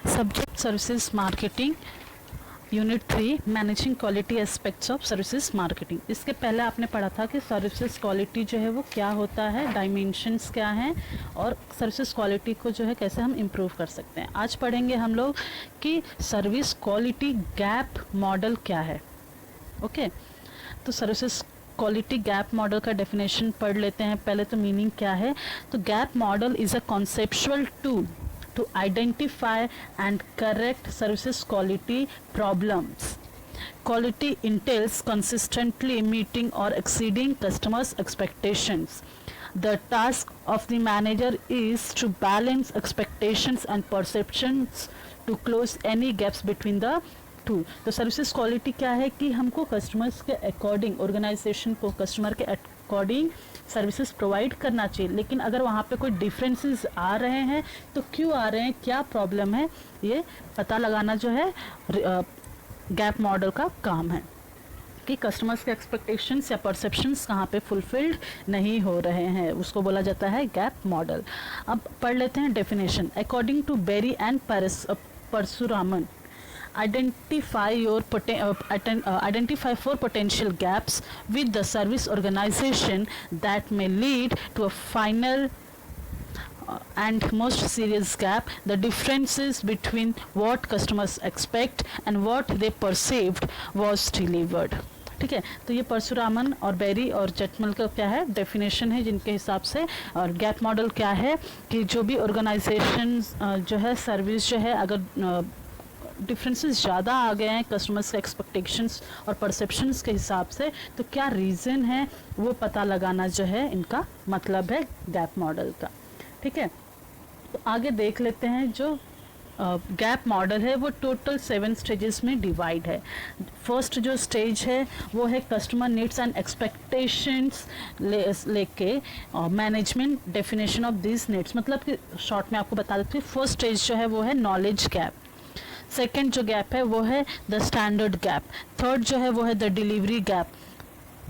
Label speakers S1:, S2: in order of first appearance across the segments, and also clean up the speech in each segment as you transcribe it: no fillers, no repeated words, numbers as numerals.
S1: Subject services marketing, unit 3 managing quality aspects of services marketing. इसके पहले आपने पढ़ा था कि सर्विसेज क्वालिटी जो है वो क्या होता है, डायमेंशंस क्या हैं और सर्विसेज क्वालिटी को जो है कैसे हम इम्प्रूव कर सकते हैं। आज पढ़ेंगे हम लोग कि सर्विस क्वालिटी गैप मॉडल क्या है। ओके, तो सर्विसेज क्वालिटी गैप मॉडल का डेफिनेशन पढ़ लेते हैं। पहले तो मीनिंग क्या है। तो gap model is a conceptual tool to identify and correct services quality problems. Quality entails consistently meeting or exceeding customers' expectations. The task of the manager is to balance expectations and perceptions to close any gaps between the two. तो services quality क्या है कि हमको customers के according, organisation को customer के according services provide करना चाहिए। लेकिन अगर वहाँ पे कोई डिफरेंसेस आ रहे हैं तो क्यों आ रहे हैं, क्या प्रॉब्लम है, ये पता लगाना जो है गैप मॉडल का काम है कि कस्टमर्स के एक्सपेक्टेशंस या परसेप्शंस कहाँ पे फुलफिल्ड नहीं हो रहे हैं, उसको बोला जाता है गैप मॉडल। अब पढ़ लेते हैं definition. According to Berry and Parasuraman, identify four potential gaps with the service organization that may lead to a final and most serious gap, the differences between what customers expect and what they perceived was delivered। ठीक है, तो ये परशुरामन और berry और जटमल का क्या है definition है, जिनके हिसाब से। और गैप मॉडल क्या है कि जो भी ऑर्गेनाइजेशन जो है सर्विस जो है, अगर डिफरेंसेस ज़्यादा आ गए हैं कस्टमर्स के एक्सपेक्टेशंस और परसेप्शंस के हिसाब से, तो क्या रीज़न है वो पता लगाना जो है इनका मतलब है गैप मॉडल का। ठीक है, तो आगे देख लेते हैं। जो गैप मॉडल है वो टोटल 7 स्टेजेस में डिवाइड है। फर्स्ट जो स्टेज है वो है कस्टमर नीड्स एंड एक्सपेक्टेशंस लेके management definition of this needs. मतलब कि शॉर्ट में आपको बता देती हूँ, फर्स्ट स्टेज जो है वो है नॉलेज गैप। सेकेंड जो गैप है वो है द स्टैंडर्ड गैप। थर्ड जो है वो है द डिलीवरी गैप।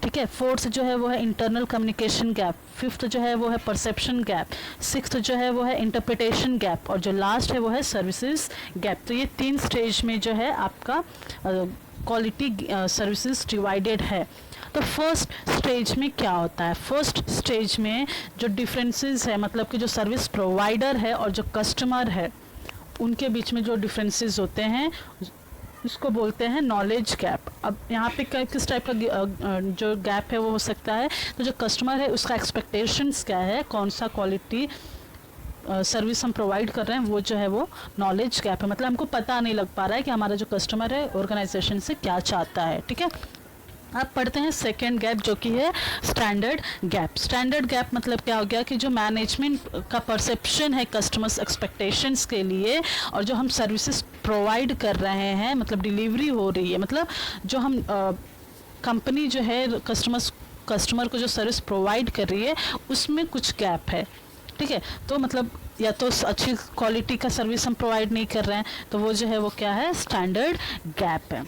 S1: ठीक है, फोर्थ जो है वो है इंटरनल कम्युनिकेशन गैप। फिफ्थ जो है वो है परसेप्शन गैप। सिक्स्थ जो है वो है इंटरप्रिटेशन गैप। और जो लास्ट है वो है सर्विसेज गैप। तो ये 3 स्टेज में जो है आपका क्वालिटी सर्विसेज डिवाइडेड है। तो फर्स्ट स्टेज में क्या होता है, फर्स्ट स्टेज में जो डिफरेंसेस है, मतलब कि जो सर्विस प्रोवाइडर है और जो कस्टमर है उनके बीच में जो डिफरेंसेस होते हैं उसको बोलते हैं नॉलेज गैप। अब यहाँ पे किस टाइप का जो गैप है वो हो सकता है, तो जो कस्टमर है उसका एक्सपेक्टेशंस क्या है, कौन सा क्वालिटी सर्विस हम प्रोवाइड कर रहे हैं, वो जो है वो नॉलेज गैप है। मतलब हमको पता नहीं लग पा रहा है कि हमारा जो कस्टमर है ऑर्गेनाइजेशन से क्या चाहता है। ठीक है, अब पढ़ते हैं सेकेंड गैप जो कि है स्टैंडर्ड गैप। स्टैंडर्ड गैप मतलब क्या हो गया कि जो मैनेजमेंट का परसेप्शन है कस्टमर्स एक्सपेक्टेशंस के लिए और जो हम सर्विसेज प्रोवाइड कर रहे हैं, मतलब डिलीवरी हो रही है, मतलब जो हम कंपनी जो है कस्टमर को जो सर्विस प्रोवाइड कर रही है उसमें कुछ गैप है। ठीक है, तो मतलब या तो अच्छी क्वालिटी का सर्विस हम प्रोवाइड नहीं कर रहे हैं, तो वो जो है वो क्या है, स्टैंडर्ड गैप है।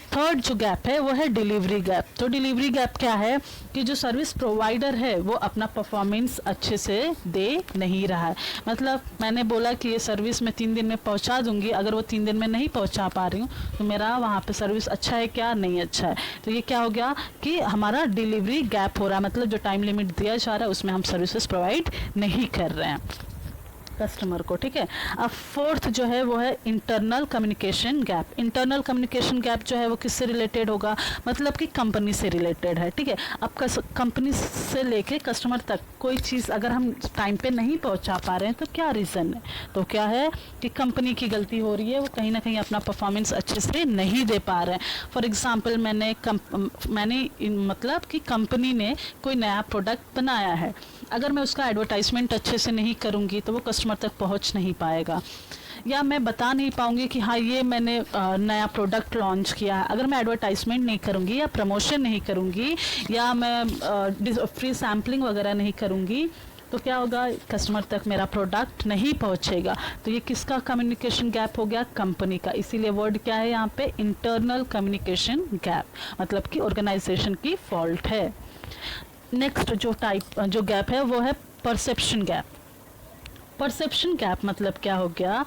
S1: थर्ड जो गैप है वो है डिलीवरी गैप। तो डिलीवरी गैप क्या है कि जो सर्विस प्रोवाइडर है वो अपना परफॉर्मेंस अच्छे से दे नहीं रहा है। मतलब मैंने बोला कि ये सर्विस मैं 3 दिन में पहुंचा दूंगी, अगर वो 3 दिन में नहीं पहुंचा पा रही हूँ तो मेरा वहाँ पे सर्विस अच्छा है क्या, नहीं अच्छा है। तो ये क्या हो गया कि हमारा डिलीवरी गैप हो रहा है, मतलब जो टाइम लिमिट दिया जा रहा है उसमें हम सर्विसेज प्रोवाइड नहीं कर रहे हैं कस्टमर को। ठीक है, अब फोर्थ जो है वो है internal communication gap. Internal communication gap जो है वो किससे रिलेटेड होगा, मतलब कि कंपनी से रिलेटेड है। ठीक है, अब कंपनी से लेके कस्टमर तक कोई चीज़ अगर हम टाइम पे नहीं पहुंचा पा रहे हैं तो क्या रीज़न है, तो क्या है कि कंपनी की गलती हो रही है, वो कहीं ना कहीं अपना परफॉर्मेंस अच्छे से नहीं दे पा रहे हैं। फॉर एग्जाम्पल मैंने मतलब कि कंपनी ने कोई नया प्रोडक्ट बनाया है, अगर मैं उसका एडवर्टाइजमेंट अच्छे से नहीं करूँगी तो वो कस्टमर तक पहुँच नहीं पाएगा, या मैं बता नहीं पाऊँगी कि हाँ ये मैंने नया प्रोडक्ट लॉन्च किया है। अगर मैं एडवर्टाइजमेंट नहीं करूँगी या प्रमोशन नहीं करूँगी या मैं फ्री सैम्पलिंग वगैरह नहीं करूँगी तो क्या होगा, कस्टमर तक मेरा प्रोडक्ट नहीं पहुँचेगा। तो ये किसका कम्युनिकेशन गैप हो गया, कंपनी का। इसीलिए वर्ड क्या है यहाँ पे, इंटरनल कम्युनिकेशन गैप, मतलब कि ऑर्गेनाइजेशन की फॉल्ट है। नेक्स्ट जो गैप है वो है परसेप्शन गैप। परसेप्शन गैप मतलब क्या हो गया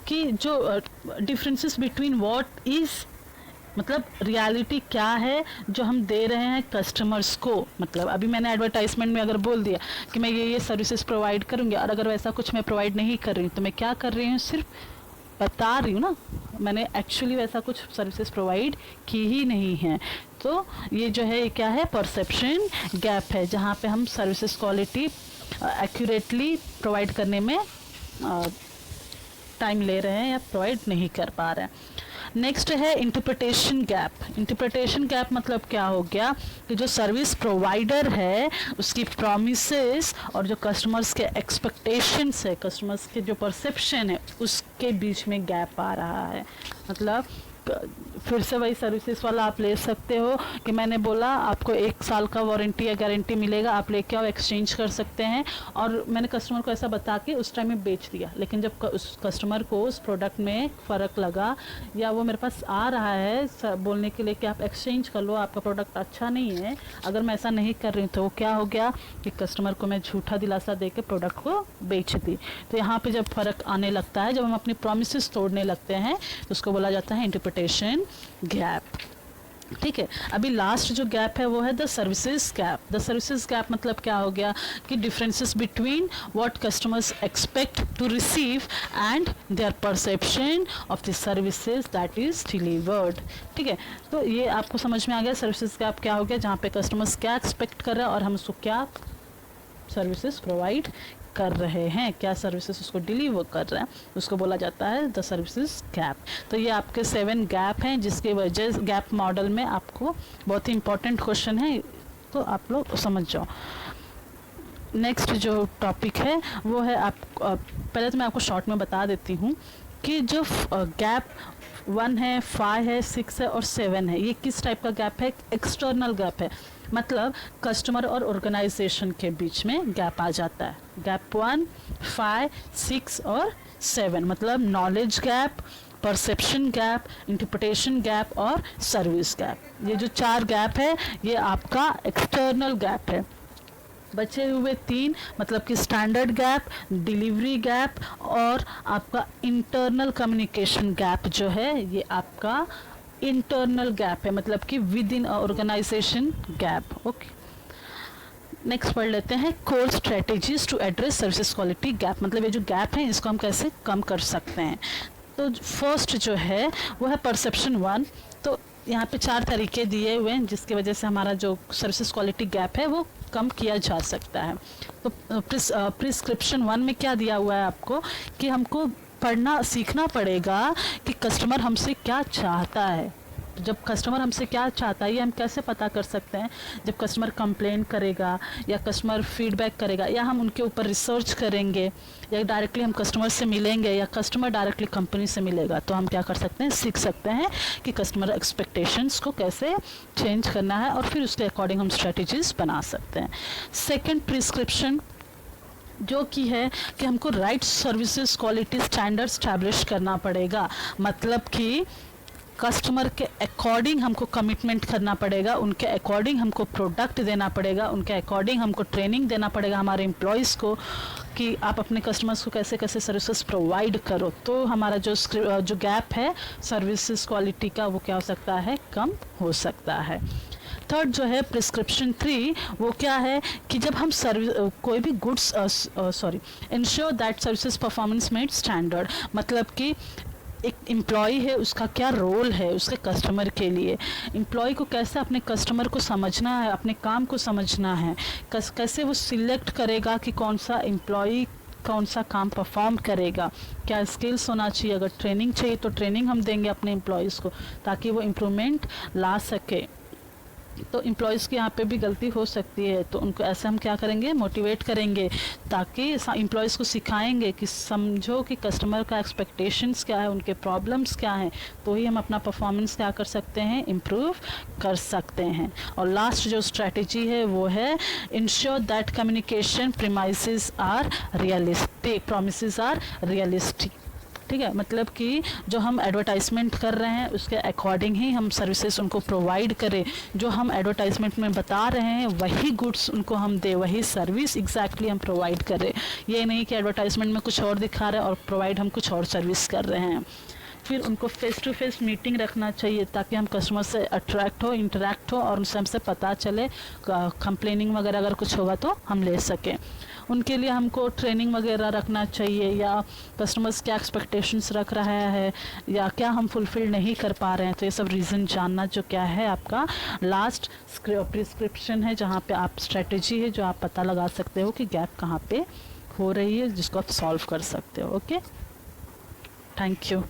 S1: कि जो डिफरेंसेस बिटवीन व्हाट इज, मतलब रियलिटी क्या है जो हम दे रहे हैं कस्टमर्स को। मतलब अभी मैंने एडवर्टाइजमेंट में अगर बोल दिया कि मैं ये सर्विसेज प्रोवाइड करूँगी, और अगर वैसा कुछ मैं प्रोवाइड नहीं कर रही हूँ तो मैं क्या कर रही हूँ, सिर्फ बता रही हूँ ना, मैंने एक्चुअली वैसा कुछ सर्विसेज प्रोवाइड की ही नहीं है। तो ये जो है ये क्या है, परसेप्शन गैप है, जहाँ पे हम सर्विसेज क्वालिटी एक्यूरेटली प्रोवाइड करने में टाइम ले रहे हैं या प्रोवाइड नहीं कर पा रहे हैं। नेक्स्ट है इंटरप्रिटेशन गैप। इंटरप्रिटेशन गैप मतलब क्या हो गया कि जो सर्विस प्रोवाइडर है उसकी प्रॉमिसेस और जो कस्टमर्स के एक्सपेक्टेशंस है, कस्टमर्स के जो परसेप्शन है, उसके बीच में गैप आ रहा है। मतलब फिर से वही सर्विसेज वाला आप ले सकते हो कि मैंने बोला आपको 1 साल का वारंटी या गारंटी मिलेगा, आप लेके आओ, एक्सचेंज कर सकते हैं, और मैंने कस्टमर को ऐसा बता के उस टाइम में बेच दिया। लेकिन जब उस कस्टमर को उस प्रोडक्ट में फ़र्क लगा या वो मेरे पास आ रहा है बोलने के लिए कि आप एक्सचेंज कर लो, आपका प्रोडक्ट अच्छा नहीं है, अगर मैं ऐसा नहीं कर रही हूँ तो क्या हो गया कि कस्टमर को मैं झूठा दिलासा दे के प्रोडक्ट को बेच दी। तो यहाँ पर जब फ़र्क आने लगता है, जब हम अपनी प्रॉमिसेस तोड़ने लगते हैं, तो उसको बोला जाता है इंटरप्रिटेशन गैप। ठीक है, अभी लास्ट जो गैप है वो है the services gap. The services gap मतलब क्या हो गया कि differences between what customers expect to receive and their perception of the services that is delivered. ठीक है, तो ये आपको समझ में आ गया सर्विसेज गैप क्या हो गया, जहाँ पे कस्टमर्स क्या एक्सपेक्ट कर रहे हैं और हम उसको क्या सर्विसेज प्रोवाइड कर रहे हैं, क्या सर्विसेज उसको डिलीवर कर रहे हैं, उसको बोला जाता है द सर्विसेज गैप। तो ये आपके 7 गैप हैं, जिसके वजह गैप मॉडल में आपको बहुत ही इंपॉर्टेंट क्वेश्चन है, तो आप लोग समझ जाओ। नेक्स्ट जो टॉपिक है वो है पहले तो मैं आपको शॉर्ट में बता देती हूँ कि जो गैप 1 है, 5 है, 6 है और 7 है, ये किस टाइप का गैप है, एक्सटर्नल गैप है। मतलब कस्टमर और ऑर्गेनाइजेशन के बीच में गैप आ जाता है। गैप 1, 5, 6 और 7 मतलब knowledge gap, perception gap, interpretation gap और सर्विस गैप। ये जो 4 गैप है ये आपका एक्सटर्नल गैप है। बचे हुए 3 मतलब कि स्टैंडर्ड गैप, डिलीवरी गैप और आपका इंटरनल कम्युनिकेशन गैप जो है ये आपका इंटरनल गैप है, मतलब कि within organisation gap. Okay, next पढ़ लेते हैं core strategies to address services quality gap. मतलब ये जो गैप है इसको हम कैसे कम कर सकते हैं। तो फर्स्ट जो है वो है परसेप्शन 1। तो यहाँ पे 4 तरीके दिए हुए हैं जिसकी वजह से हमारा जो सर्विसेज क्वालिटी गैप है वो कम किया जा सकता है। तो प्रिस्क्रिप्शन 1 में क्या दिया हुआ है आपको कि हमको पढ़ना सीखना पड़ेगा कि कस्टमर हमसे क्या चाहता है। जब कस्टमर हमसे क्या चाहता है ये हम कैसे पता कर सकते हैं, जब कस्टमर कंप्लेन करेगा या कस्टमर फीडबैक करेगा या हम उनके ऊपर रिसर्च करेंगे या डायरेक्टली हम कस्टमर से मिलेंगे या कस्टमर डायरेक्टली कंपनी से मिलेगा, तो हम क्या कर सकते हैं, सीख सकते हैं कि कस्टमर एक्सपेक्टेशंस को कैसे चेंज करना है और फिर उसके अकॉर्डिंग हम स्ट्रेटजीज बना सकते हैं। सेकेंड प्रिस्क्रिप्शन जो कि है कि हमको right services quality standard establish करना पड़ेगा। मतलब कि कस्टमर के अकॉर्डिंग हमको कमिटमेंट करना पड़ेगा, उनके अकॉर्डिंग हमको प्रोडक्ट देना पड़ेगा, उनके अकॉर्डिंग हमको ट्रेनिंग देना पड़ेगा हमारे एम्प्लॉयज़ को कि आप अपने कस्टमर्स को कैसे कैसे सर्विसेज प्रोवाइड करो। तो हमारा जो गैप है सर्विसेज क्वालिटी का वो क्या हो सकता है, कम हो सकता है। थर्ड जो है प्रिस्क्रिप्शन 3 वो क्या है कि जब हम कोई भी goods ensure that services performance made standard. मतलब कि एक एम्प्लॉय है उसका क्या रोल है उसके कस्टमर के लिए, एम्प्लॉय को कैसे अपने कस्टमर को समझना है, अपने काम को समझना है, कैसे वो सिलेक्ट करेगा कि कौन सा एम्प्लॉय कौन सा काम परफॉर्म करेगा, क्या स्किल्स होना चाहिए, अगर ट्रेनिंग चाहिए तो ट्रेनिंग हम देंगे अपने एम्प्लॉयज़ को ताकि वो इम्प्रूवमेंट ला सके। तो एम्प्लॉयज़ की यहाँ पे भी गलती हो सकती है, तो उनको ऐसे हम क्या करेंगे, मोटिवेट करेंगे ताकि एम्प्लॉयज़ को सिखाएंगे कि समझो कि कस्टमर का एक्सपेक्टेशंस क्या है, उनके प्रॉब्लम्स क्या हैं, तो ही हम अपना परफॉर्मेंस क्या कर सकते हैं, इम्प्रूव कर सकते हैं। और लास्ट जो स्ट्रैटेजी है वो है ensure that communication premises are realistic, promises are realistic. ठीक है, मतलब कि जो हम एडवर्टाइजमेंट कर रहे हैं उसके अकॉर्डिंग ही हम सर्विसेज उनको प्रोवाइड करें, जो हम एडवर्टाइजमेंट में बता रहे हैं वही गुड्स उनको हम दें, वही सर्विस एग्जैक्टली हम प्रोवाइड करें। ये नहीं कि एडवर्टाइजमेंट में कुछ और दिखा रहे हैं और प्रोवाइड हम कुछ और सर्विस कर रहे हैं। फिर उनको फेस टू फेस मीटिंग रखना चाहिए ताकि हम कस्टमर से अट्रैक्ट हो, इंटरेक्ट हो और उनसे हमसे पता चले, कंप्लेनिंग वगैरह अगर कुछ होगा तो हम ले सकें। उनके लिए हमको ट्रेनिंग वगैरह रखना चाहिए, या कस्टमर्स क्या एक्सपेक्टेशंस रख रहा है या क्या हम फुलफिल नहीं कर पा रहे हैं, तो ये सब रीज़न जानना जो क्या है आपका लास्ट प्रिस्क्रिप्शन है, जहाँ पे आप स्ट्रेटजी है जो आप पता लगा सकते हो कि गैप कहाँ पे हो रही है, जिसको आप सॉल्व कर सकते हो। Okay, thank you.